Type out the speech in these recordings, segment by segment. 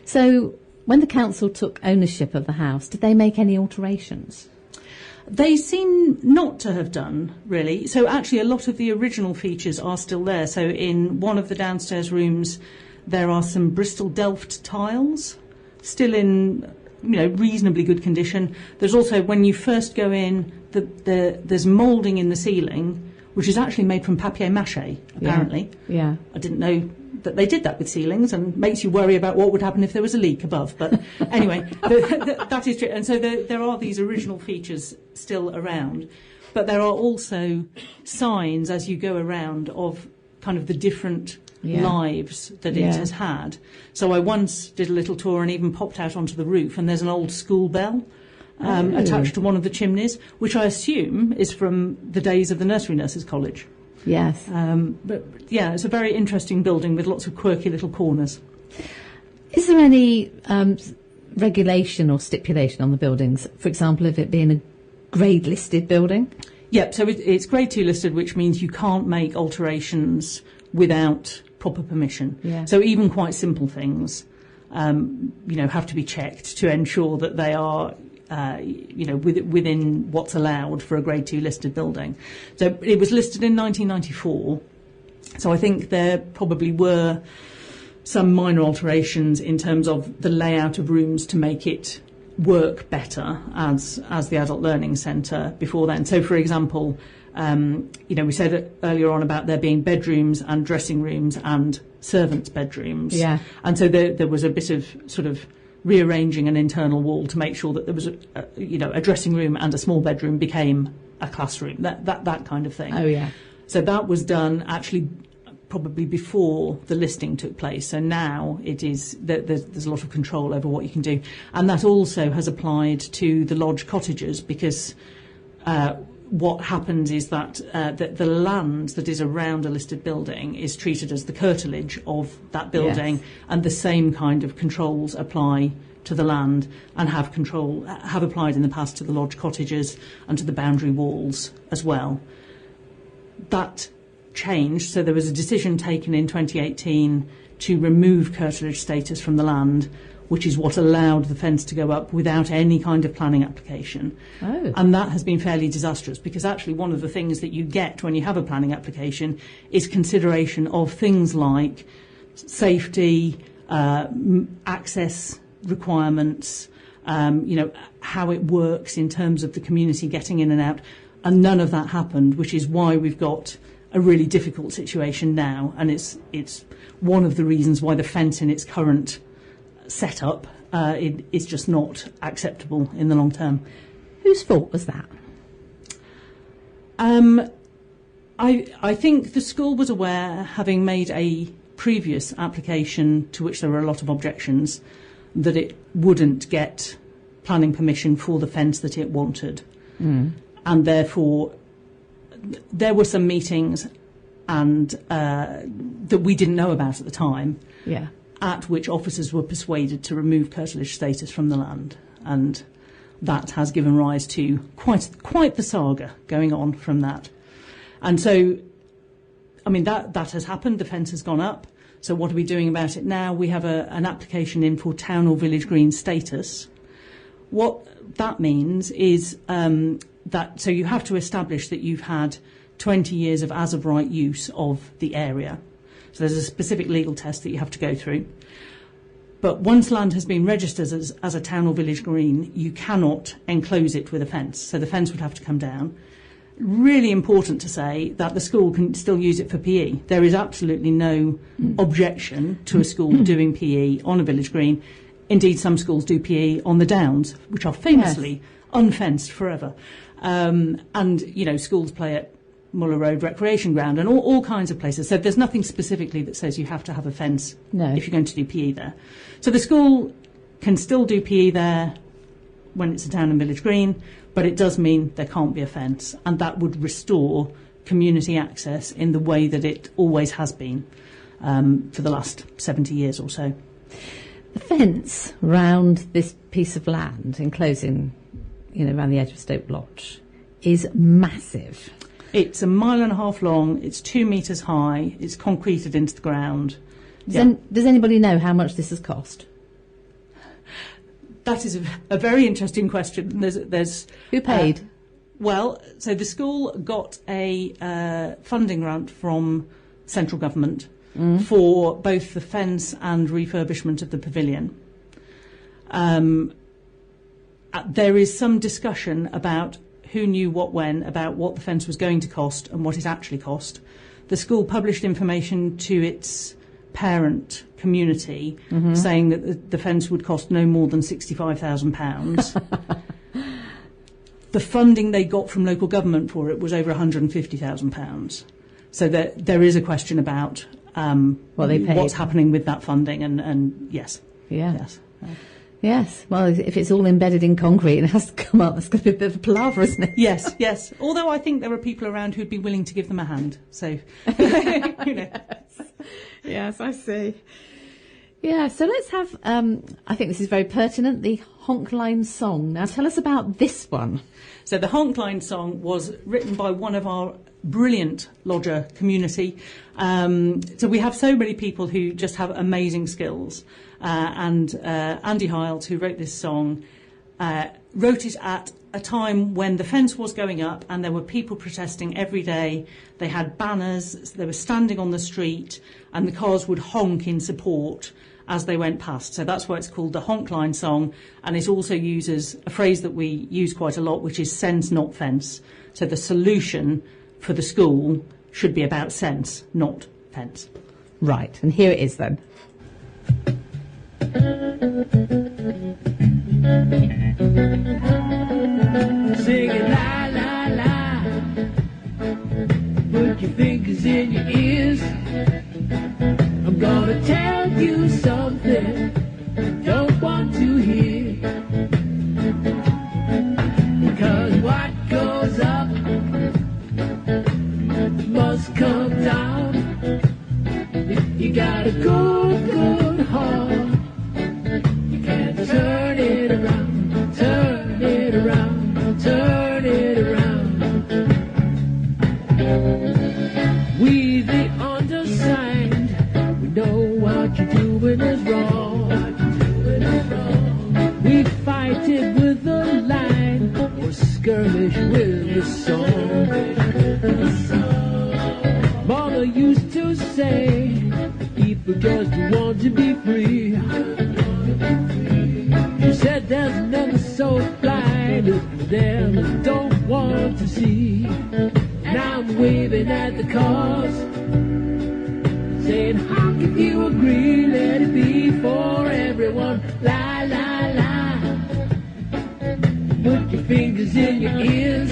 So when the council took ownership of the house, did they make any alterations? They seem not to have done, really. So actually a lot of the original features are still there. So in one of the downstairs rooms, there are some Bristol Delft tiles, still in reasonably good condition. There's also, when you first go in, there's moulding in the ceiling, which is actually made from papier-mâché, apparently. Yeah. I didn't know that they did that with ceilings, and makes you worry about what would happen if there was a leak above. But anyway, that is true. And so there are these original features still around. But there are also signs as you go around of kind of the different lives that it has had. So I once did a little tour and even popped out onto the roof, and there's an old school bell attached to one of the chimneys, which I assume is from the days of the Nursery Nurses College. Yes. But yeah, it's a very interesting building with lots of quirky little corners. Is there any regulation or stipulation on the buildings, for example, of it being a grade listed building? Yep, so it's grade 2 listed, which means you can't make alterations without proper permission. Yeah. So even quite simple things, have to be checked to ensure that they are within what's allowed for a grade 2 listed building. So it was listed in 1994. So I think there probably were some minor alterations in terms of the layout of rooms to make it work better as the adult learning centre before then. So for example, we said earlier on about there being bedrooms and dressing rooms and servants' bedrooms. Yeah. And so there was a bit of sort of rearranging an internal wall to make sure that there was a dressing room and a small bedroom became a classroom, that kind of thing. Oh yeah. So that was done actually probably before the listing took place. So now there's a lot of control over what you can do, and that also has applied to the lodge cottages, because what happens is that the land that is around a listed building is treated as the curtilage of that building, yes. And the same kind of controls apply to the land and have applied in the past to the lodge cottages and to the boundary walls as well. That changed, so there was a decision taken in 2018 to remove curtilage status from the land, which is what allowed the fence to go up without any kind of planning application. Oh. And that has been fairly disastrous, because actually one of the things that you get when you have a planning application is consideration of things like safety, access requirements, how it works in terms of the community getting in and out. And none of that happened, which is why we've got a really difficult situation now. And it's one of the reasons why the fence in its current setup is just not acceptable in the long term. Whose fault was that? I think the school was aware, having made a previous application to which there were a lot of objections, that it wouldn't get planning permission for the fence that it wanted. And therefore there were some meetings and that we didn't know about at the time. Yeah. At which officers were persuaded to remove curtilage status from the land, and that has given rise to quite the saga going on from that. And so, I mean, that has happened. The fence has gone up. So what are we doing about it now? We have an application in for town or village green status. What that means is so you have to establish that you've had 20 years of as of right use of the area. So there's a specific legal test that you have to go through. But once land has been registered as a town or village green, you cannot enclose it with a fence. So the fence would have to come down. Really important to say that the school can still use it for PE. There is absolutely no objection to a school doing PE on a village green. Indeed, some schools do PE on the downs, which are famously unfenced forever. And, schools play at Muller Road Recreation Ground and all kinds of places. So there's nothing specifically that says you have to have a fence if you're going to do PE there. So the school can still do PE there when it's a town and village green, but it does mean there can't be a fence, and that would restore community access in the way that it always has been for the last 70 years or so. The fence round this piece of land, enclosing, around the edge of Stoke Lodge, is massive. It's 1.5 miles long, it's 2 metres high, it's concreted into the ground. Does anybody know how much this has cost? That is a very interesting question. There's Who paid? So the school got a funding grant from central government for both the fence and refurbishment of the pavilion. There is some discussion about who knew what when, about what the fence was going to cost and what it actually cost. The school published information to its parent community saying that the fence would cost no more than £65,000. The funding they got from local government for it was over £150,000. So there is a question about what's happening with that funding, and yes. Yeah. Yes. Yes. Well, if it's all embedded in concrete and it has to come up, that's going to be a bit of a palaver, isn't it? Yes, yes. Although I think there are people around who'd be willing to give them a hand. So, you know. Yes, I see. Yeah, so let's have, I think this is very pertinent, the Honk Line song. Now tell us about this one. So the Honk Line song was written by one of our brilliant lodger community. So we have so many people who just have amazing skills. And Andy Hiles, who wrote this song, wrote it at a time when the fence was going up and there were people protesting every day. They had banners, they were standing on the street, and the cars would honk in support as they went past. So that's why it's called the Honk Line song, and it also uses a phrase that we use quite a lot, which is sense, not fence. So the solution for the school should be about sense, not fence. Right, and here it is then. Sing it la la la. Put your fingers in your ears. I'm gonna tell you something you don't want to hear. Because what goes up must come down. If you got a good heart, you can't turn it around, turn it around, turn it around. We the undersigned, we know what you're doing is wrong. We fight it with a line or skirmish with a song. Mother used to say, people just want to be free. She said there's never so blind as them that don't want to see. Now I'm waving at the cars, saying how can you agree, let it be for everyone. La la la. Put your fingers in your ears.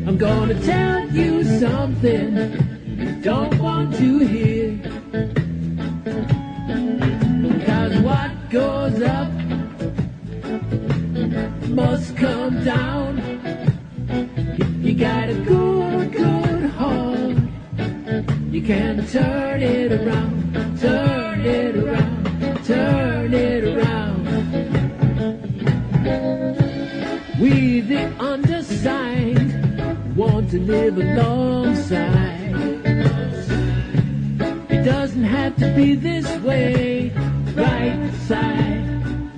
I'm gonna tell you something you don't want to hear. Cause what goes up must come down. If you got a good heart, you can turn it around, turn it around, turn it around. We the undersigned want to live alongside. It doesn't have to be this way, right side,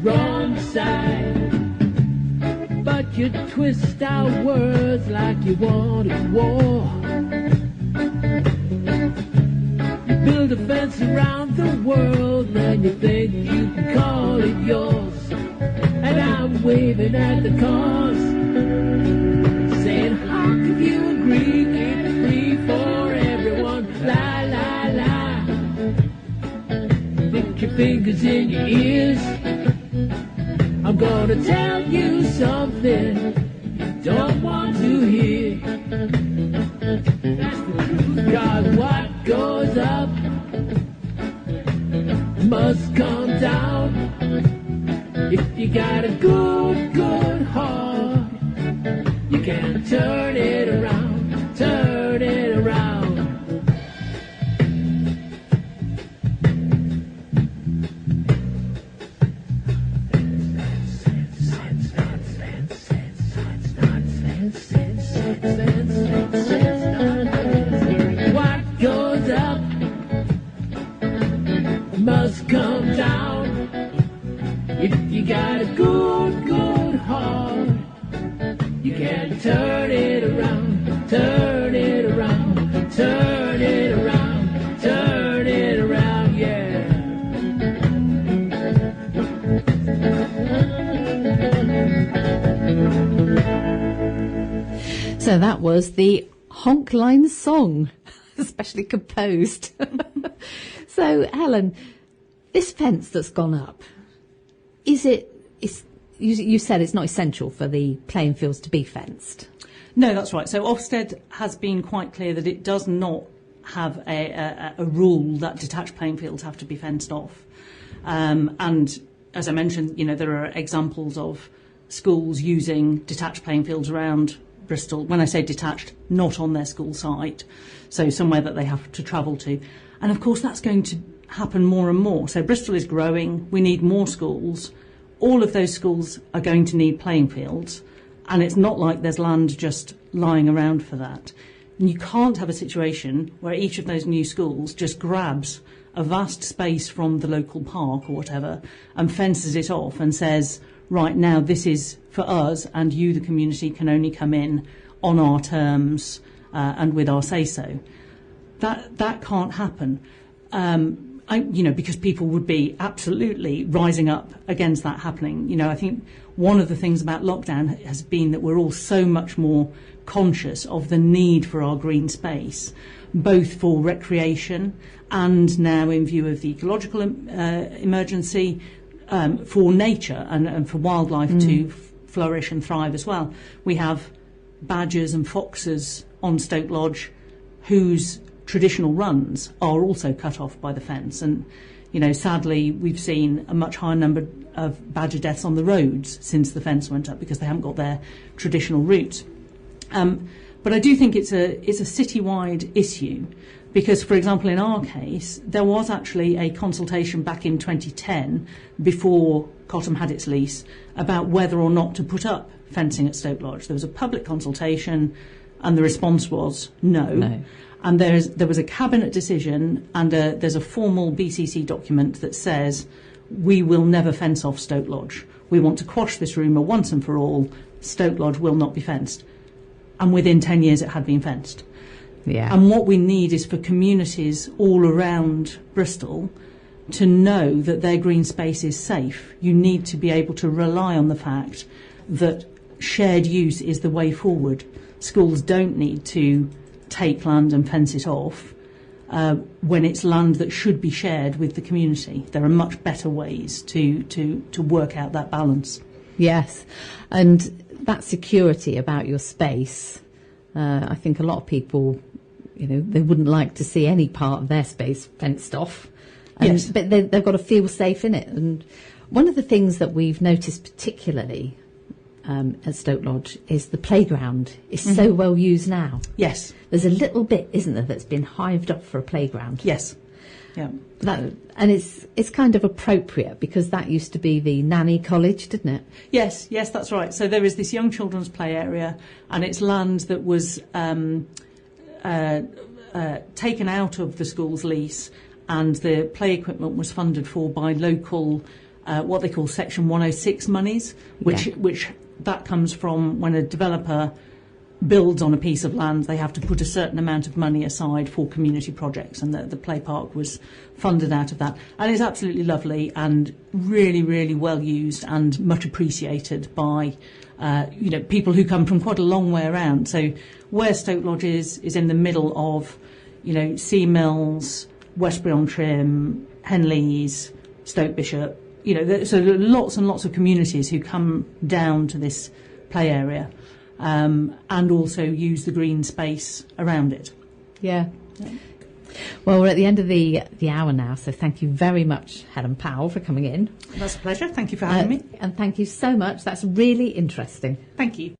wrong side. But you twist our words like you wanted war. You build a fence around the world and you think you can call it yours. And I'm waving at the cars, saying how can you agree, keep it free for everyone. La la la. Stick your fingers in your ears. I'm gonna tell you something you don't want to hear. That's the truth. Cause what goes up must come down. If you got a good heart, you can turn it around, turn it around. What goes up must come down. If you got a good, good heart, you can turn it around, turn it around, turn it around, turn it around, yeah. So that was the Honk Line song, especially composed. So, Helen, this fence that's gone up, you said it's not essential for the playing fields to be fenced. No, that's right. So Ofsted has been quite clear that it does not have a rule that detached playing fields have to be fenced off. And as I mentioned, there are examples of schools using detached playing fields around Bristol. When I say detached, not on their school site, so somewhere that they have to travel to. And of course that's going to happen more and more. So Bristol is growing, we need more schools. All of those schools are going to need playing fields, and it's not like there's land just lying around for that. And you can't have a situation where each of those new schools just grabs a vast space from the local park or whatever and fences it off and says, right, now this is for us and you, the community, can only come in on our terms and with our say-so. That can't happen, because people would be absolutely rising up against that happening. I think one of the things about lockdown has been that we're all so much more conscious of the need for our green space, both for recreation and now in view of the ecological emergency, for nature and for wildlife to flourish and thrive as well. We have badgers and foxes on Stoke Lodge whose traditional runs are also cut off by the fence, and sadly we've seen a much higher number of badger deaths on the roads since the fence went up because they haven't got their traditional routes. But I do think it's a citywide issue because, for example, in our case, there was actually a consultation back in 2010 before Cottam had its lease about whether or not to put up fencing at Stoke Lodge. There was a public consultation and the response was no. And there was a cabinet decision and there's a formal BCC document that says we will never fence off Stoke Lodge. We want to quash this rumour once and for all. Stoke Lodge will not be fenced. And within 10 years it had been fenced. Yeah. And what we need is for communities all around Bristol to know that their green space is safe. You need to be able to rely on the fact that shared use is the way forward. Schools don't need to take land and fence it off when it's land that should be shared with the community. There are much better ways to work out that balance. Yes, and that security about your space, I think a lot of people, they wouldn't like to see any part of their space fenced off. Yes. But they've got to feel safe in it. And one of the things that we've noticed particularly at Stoke Lodge is the playground is so well used now. Yes. There's a little bit, isn't there, that's been hived up for a playground. Yes. Yeah. And it's kind of appropriate because that used to be the nanny college, didn't it? Yes, that's right. So there is this young children's play area, and it's land that was taken out of the school's lease, and the play equipment was funded for by local, what they call Section 106 monies, which that comes from when a developer builds on a piece of land, they have to put a certain amount of money aside for community projects, and the play park was funded out of that. And it's absolutely lovely and really, really well used and much appreciated by people who come from quite a long way around. So where Stoke Lodge is in the middle of Sea Mills, Westbury-on-Trim, Henleys, Stoke Bishop. So there are lots and lots of communities who come down to this play area. And also use the green space around it. Yeah. Well, we're at the end of the hour now, so thank you very much, Helen Powell, for coming in. That's a pleasure. Thank you for having me. And thank you so much. That's really interesting. Thank you.